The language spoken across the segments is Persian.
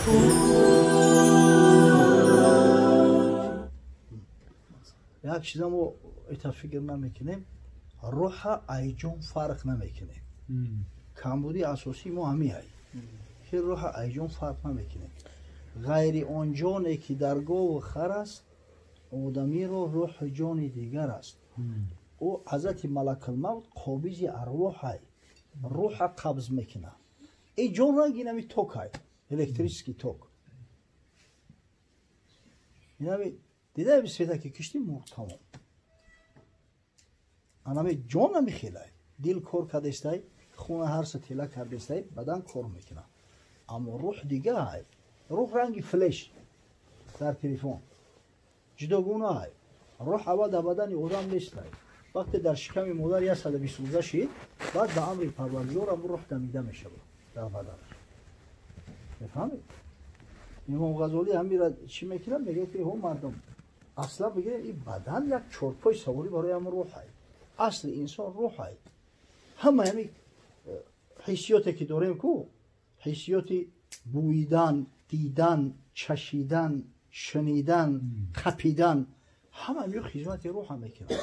یک چیز ما فکر نمیکنیم، روح ایجون فرق نمیکنه. کمبودی اساسی ما همی هایی که روح ایجون فرق نمیکنه. غیر آن جانی که در گاو و خر است، آدمی روح جان دیگر است. او حضرت ملک الموت قابض ارواح های، روح قبض میکنه. این جان رنگی نمی توک های، الکتریسکی توک. این دیده بسیده که کشتی مرد تمام. انمی جان نمی خیلی. دل کار کردسته، خون هر ستیله کردسته، بدن کار میکنه. اما روح دیگه های. روح رنگی فلش در تلفن. جداگونه های. روح اول در بدن آدم نیست. وقتی در شکم مادر 120 روزه شید، بعد به امر پروردگار روح دمیده میشه در بدن. بفهمید؟ امام غزالی همین را چی میکنه؟ میگه که هم مردم اصلا بگه این بدن یک چرپای سواری برای هم روح های. اصل انسان روح های. همه همین حیثیاتی که داریم کو، حیثیاتی بویدن، دیدن، چشیدن، شنیدن، خپیدن، همه همین خدمت روح هم میکنه.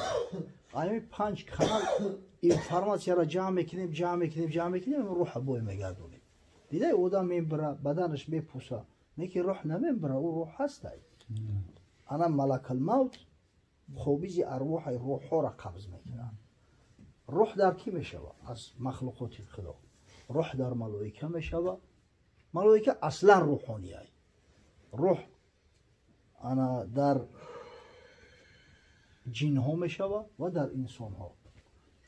همین 5 کانال اینفورماسیون را جمع میکنیم روح بوی میگردونیم. دیده آدم میبره بدنش میپوسه، نه که روح نمیبره، او روح هست. انا ملک الموت خوابیز ارواح روح ها را قبض میکنه. روح در کی میشوه؟ از مخلوقات خدا. روح در ملائکه میشوه. ملائکه اصلا روحانی های. روح انا در جن ها میشوه و در انسان ها.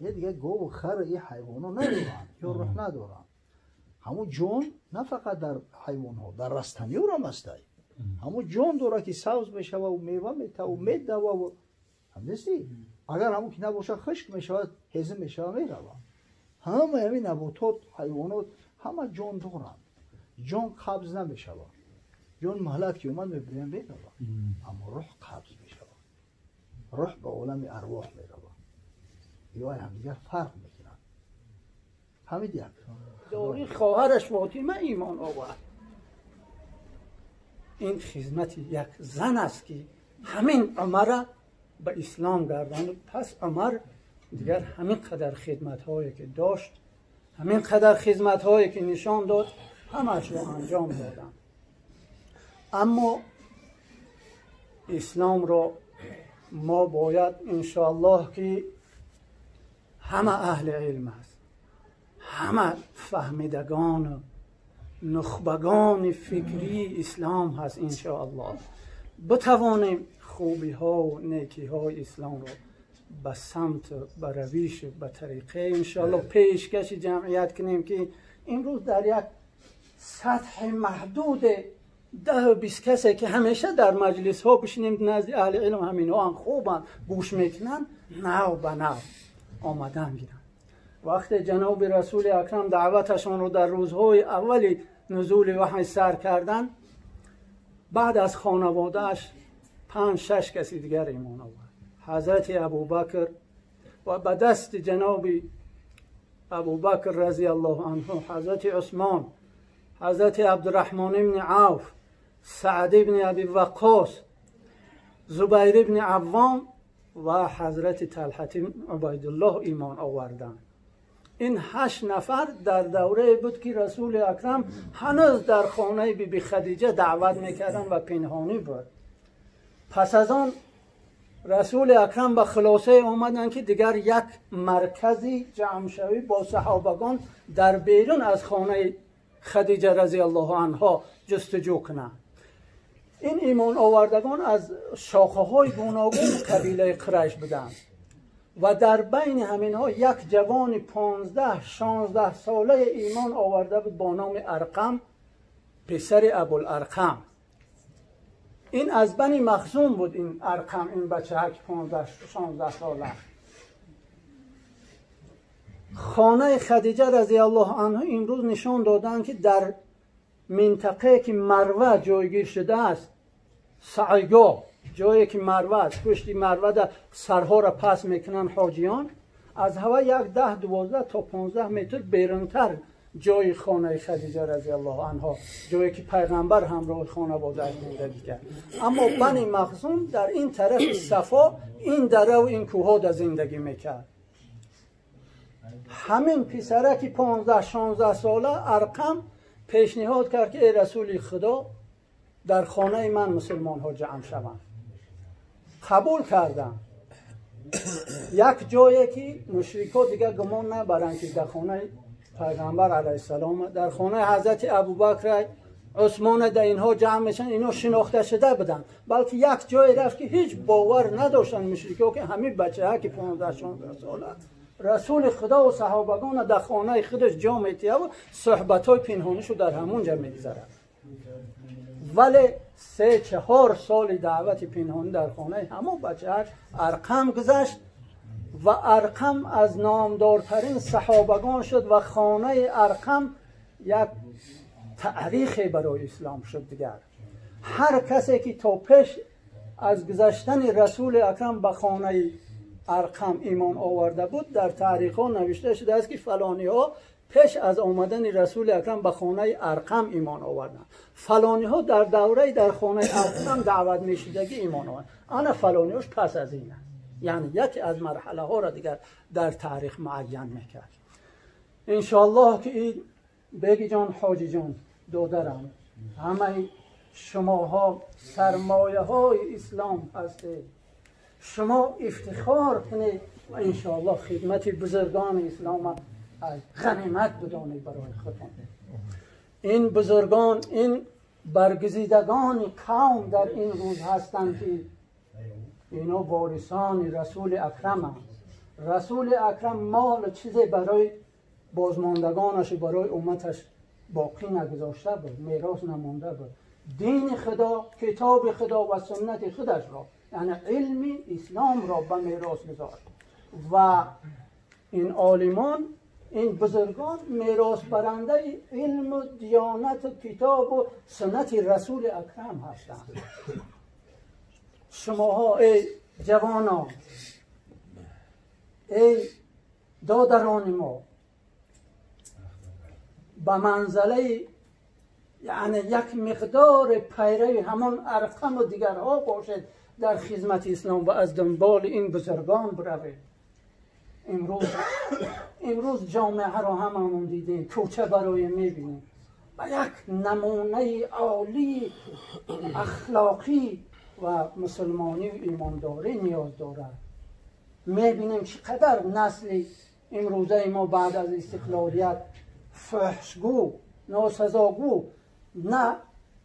یه دیگه گاو و خر این حیوان ها ندارن یا روح ندارن. همون جان نه فقط در حیوان ها، در رستنی ها هم هست. همون جان داره که سبز میشوه و میوه میته و میده و هم نیستی. اگر همون که نباشه خشک میشود، هضم میشود، میروه. همه همین نباتات، حیوانات همه جان دارن. جان قبض نمیشود. جان مهلت که اومد میبریم میروه. اما روح قبض میشود. روح به عالم ارواح میروه. یا هم دیگر فرق میکنن. همین یک داری خواهرش فاطمه ایمان آورد. این خدمت یک زن است که همین عمر به اسلام گرداند. پس عمر دیگر همین قدر خدمت هایی که داشت، همین قدر خدمت هایی که نشان داد، همش رو انجام دادن. اما اسلام رو ما باید انشاءالله که همه اهل علم است، همه فهمیدگان نخبگان فکری اسلام هست، انشاءالله بتوانیم خوبی ها و نیکی های اسلام رو به سمت، به رویش، به طریقه انشاءالله پیشکش جمعیت کنیم که امروز در یک سطح محدود 10-20 کسی که همیشه در مجلس ها بشینیم نزد اهل علم همین ها هم خوبن گوش میکنن، نو به نو آمدن گیرن. وقتی جناب رسول اکرم دعوتشان رو در روزهای اولی نزول وحی سر کردن، بعد از خانوادهش 5-6 کسی دیگر ایمان آورد. حضرت ابوبکر و به دست جناب ابوبکر رضی الله عنه، حضرت عثمان، حضرت عبدالرحمن بن عوف، سعد بن ابی وقاص، زبیر بن عوام و حضرت طلحه بن عبیدالله ایمان آوردند. این 8 نفر در دوره بود که رسول اکرم هنوز در خانه بی بی خدیجه دعوت میکردن و پنهانی بود. پس از آن رسول اکرم به خلاصه اومدن که دیگر یک مرکزی جمع شوی با صحابگان در بیرون از خانه خدیجه رضی الله عنها جستجو کنند. این ایمان آوردگان از شاخه های گوناگون قبیله قریش بودند و در بین همین ها یک جوان 15-16 ساله ایمان آورده بود با نام ارقم، پسر ابوالارقم. این از بنی مخزوم بود. این ارقم، این بچه 15-16 ساله. خانه خدیجه رضی الله عنها امروز نشان دادن که در منطقه که مروه جایگیر شده است، سعیگاه، جایی که مروه است، پشت مروه در سرها را پس میکنن حاجیان، از هوا یک 10-12 تا 15 متر بیرونتر جای خانه خدیجه رضی الله عنها، جایی که پیغمبر همراه خانواده زندگی کرد. اما بنی مخزوم در این طرف صفا این دره و این کوها در زندگی میکرد. همین پسرک 15-16 ساله ارقم پیشنهاد کرد که ای رسول خدا در خانه من مسلمان ها جمع شوند. قبول کردم. یک جایی که مشرکا دیگه گمان نبرند که در خانه پیغمبر علیه السلام، در خانه حضرت ابوبکر، عثمان، در اینها جمع میشن، اینا شناخته شده بدن، بلکه یک جای رفت که هیچ باور نداشتن مشرکا که همین بچه ها که 15-16 ساله رسول خدا و صحابگان در خانه خودش جا میتیه و صحبت های پنهانیشو در همونجا میگذره. ولی 3-4 سال دعوت پنهانی در خانه همون بچه ارقم گذشت و ارقم از نامدارترین صحابگان شد و خانه ارقم یک تاریخی برای اسلام شد. دیگر هر کسی که تا پیش از گذشتن رسول اکرم به خانه ارقم ایمان آورده بود در تاریخ ها نوشته شده است که فلانی ها پیش از آمدن رسول اکرم به خانه ارقم ایمان آوردن، فلانی ها در دوره در خانه ارقم دعوت میشدگی ایمان آوردن، انا فلانی هاش پس از اینه. یعنی یکی از مرحله ها را دیگر در تاریخ معین میکرد. انشاءالله که این بگی جان حاجی جان دادرم همه شماها سرمایه های اسلام هستید، شما افتخار کنید و انشاءالله خدمت بزرگان اسلام غنیمت بدانید برای خودتان. این بزرگان، این برگزیدگان قوم در این روز هستند که اینا وارثان رسول اکرم هستند. رسول اکرم مال چیزی برای بازماندگانش، برای امتش باقی نگذاشته بود، میراث نمانده بود. دین خدا، کتاب خدا و سنت خودش را، یعنی علم اسلام را به میراث گذاشت و این عالمان، این بزرگان میراث برنده علم و دیانت و کتاب و سنت رسول اکرم هستند. شماها ای جوانان، ای دادران ما، به منزله یعنی یک مقدار پیروی همان ارقم و دیگرها باشد در خدمت اسلام و از دنبال این بزرگان بروید. امروز جامعه را هممون دیدیم، کوچه برای میبینیم و یک نمونه عالی اخلاقی و مسلمانی و ایمانداری نیاز دارد. میبینیم چقدر نسل امروزه ما بعد از استقلالیت فحشگو، ناسزاگو، نه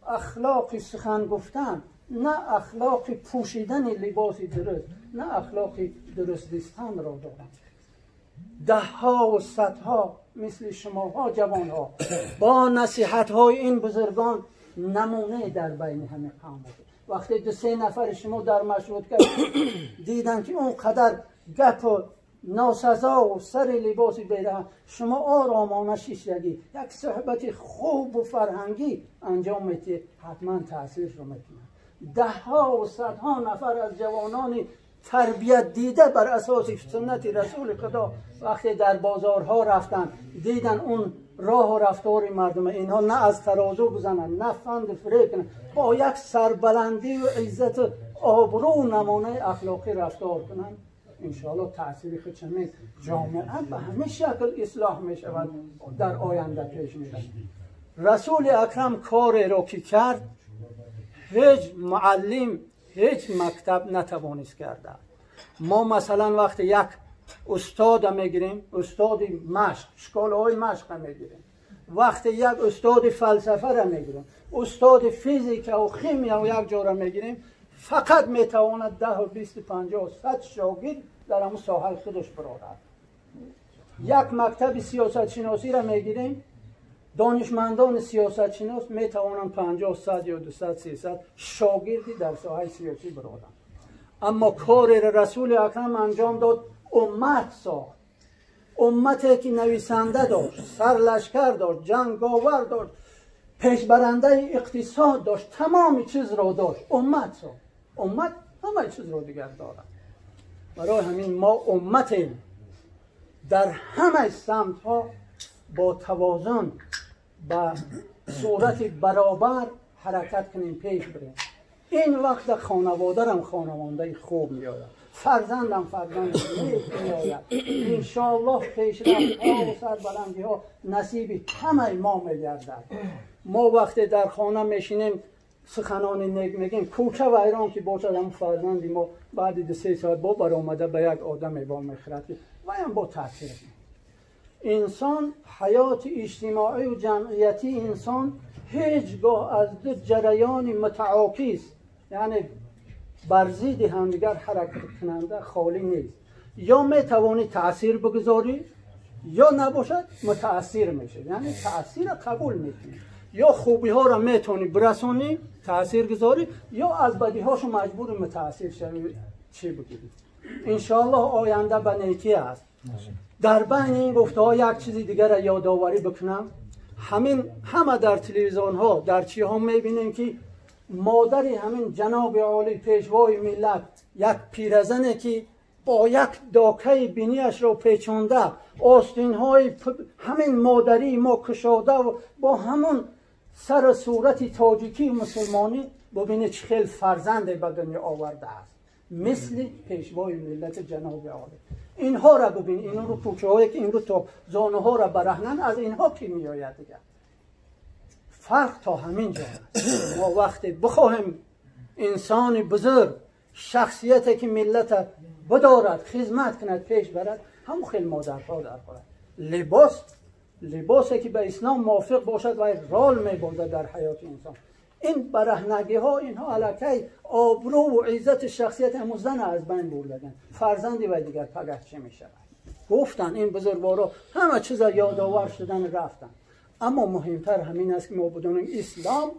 اخلاق سخن گفتن، نه اخلاق پوشیدن لباس درست، نه اخلاق درست دستن را دارند. 10ها و 100ها مثل شماها جوانها با نصیحت های این بزرگان نمونه در بین همه قوم بود. وقتی 2-3 نفر شما در مشروط کرد دیدن که اون قدر گپ و ناسزا و سر لباسی بیرهن، شما آرامانه شیشگی یک صحبت خوب و فرهنگی انجام میتید، حتما تأثیر رو میکنه. 10ها و 100ها نفر از جوانان تربیت دیده بر اساس سنت رسول خدا وقتی در بازارها رفتن دیدن اون راه و رفتار مردم اینها نه از ترازو بزنن، نه فند فریب کنن، با یک سربلندی و عزت و آبرو و نمونه اخلاقی رفتار کنن، انشاءالله تأثیر خودشمی جامعه به همه شکل اصلاح می شود در آینده پیش می رود. رسول اکرم کار را که کرد هیچ معلم، هیچ مکتب نتوانست کرده. ما مثلا وقتی یک استاد میگیریم، استاد مشق، شکاله های مشق میگیریم، وقتی یک استاد فلسفه را میگیریم، استاد فیزیک و شیمی و یک جا را میگیریم، فقط میتواند 10 و 20 50 و 100 شاگرد در همون ساحه خودش برارد. یک مکتب سیاست شناسی را میگیریم، دانشمندان سیاست شناس میتوانند 50 100 یا 200 300 شاگردی در ساحه سیاسی برارند. اما کار رسول اکرم انجام داد، امت ساخت. امتی که نویسنده داشت، سرلشکر داشت، جنگاور داشت، پیشبرنده اقتصاد داشت، تمام چیز را داشت. امت ساخت. امت همه چیز را دیگر دارد. برای همین ما امتیم در همه سمت ها با توازن با صورت برابر حرکت کنیم پیش بریم. این وقت خانواده خانواده خوب میآید، فرزندم فرزند نیک میآید. انشاءالله پیشرفت ها و سربلندی ها نصیب همه ما میگردد. ما وقتی در خانه میشینیم سخنان نیک میگیم، کوچه و ایران که باشد هم فرزندی ما بعد 2-3 ساعت با برآمده به یک آدم با میخرد و هم با تاثیر. انسان حیات اجتماعی و جمعیتی انسان هیچگاه از دو جریان متعاکس یعنی بر ضد همدیگر حرکت کننده خالی نیست. یا میتوانی تأثیر بگذاری یا نباشد متأثر میشه، یعنی تأثیر قبول میکنی. یا خوبی ها را میتونی برسانی تأثیر گذاری یا از بدی هاشو مجبور متأثر شوی چی بگیری. انشاءالله آینده به نیکی است. در بین این گفته ها یک چیزی دیگر را یادآوری بکنم. همه در تلویزیون ها در چی ها میبینیم که مادری همین جناب عالی پیشوای ملت یک پیرزنه که با یک داکه بینیش را پیچونده، آستین های همین مادری ما کشاده و با همون سر صورت تاجیکی و مسلمانی ببینید چه خیلی فرزند به دنیا آورده است، مثل پیشوای ملت جناب عالی. اینها را ببین، اینها رو پوچه هایی که این رو تا زانه ها را برهنن از اینها کی میآید دیگر. فرق تا همین جا است. ما وقتی بخواهیم انسان بزرگ شخصیتی که ملت بدارد خدمت کند پیش برد، هم خیلی مادرها در خورد. لباسی که به اسلام موافق باشد و یک رول می‌بازد در حیات انسان. این برهنگی ها اینها علاکه آبرو و عزت شخصیت همون زن از بین بردن. فرزندی و دیگر پگه چه می شود؟ گفتن این بزرگوارا همه چیز یادآور شدن رفتن. اما مهمتر همین است که ما بدونیم اسلام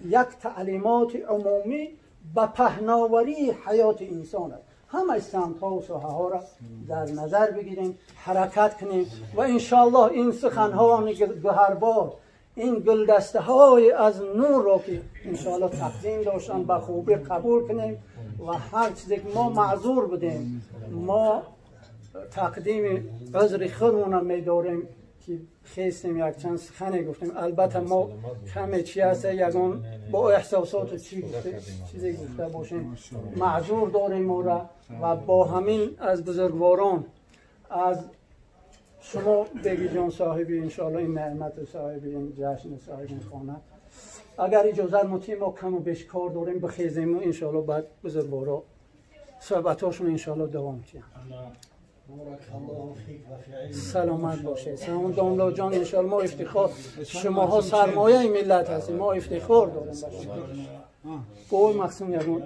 یک تعلیمات عمومی به پهناوری حیات انسان است. همه سمت ها و ساحه ها را در نظر بگیریم، حرکت کنیم و انشاءالله این سخنان گهربار، این گلدسته های از نور را که انشاءالله تقدیم داشتن به خوبی قبول کنیم و هر چیزی که ما معذور بدیم ما تقدیم عذر خودمون می‌داریم که خیستیم یک چند سخنی گفتیم. البته ما کمی چی هست یگان با احساسات چیزی گفته باشیم معذور داریم ما را و با همین از بزرگواران از شما بگی جان صاحبی انشاءالله این نعمت صاحبی این جشن صاحبی خانه اگر اجازه مطیع ما کم و بیش کار داریم بخیزیم و انشاءالله بعد بزرگوارا صحبتاشون انشاءالله دوام کنیم. سلامت باشه. سلام داملا جان انشاءالله ما افتخار شما ها سرمایه ملت هستیم، ما افتخار داریم باشه. قول مقصود یکون